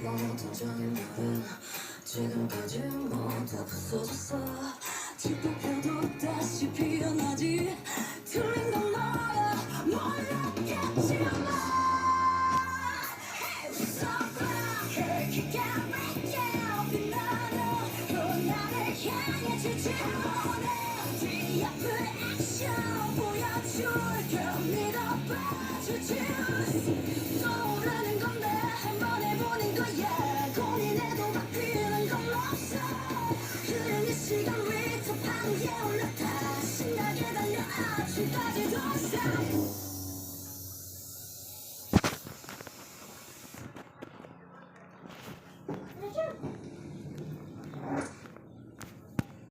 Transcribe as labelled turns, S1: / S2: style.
S1: 모든 전인들은 지금까지 모두 부서졌어. 지표펴도 다시 피어나지. 틀린 건 너야 몰랐겠지만 Hey, what's up, girl? 기가 막혀 빛나는 넌 나를 향해 지지 못해. 뒤 앞을 액션 보여줄게. 믿어봐주지. 떠오르는 건데 한번 해보는 거야. 고민해도 바뀌는 건 없어. 흐르는 시간 위 더 파도에 올라타 신나게 달려 아침까지 더 싸.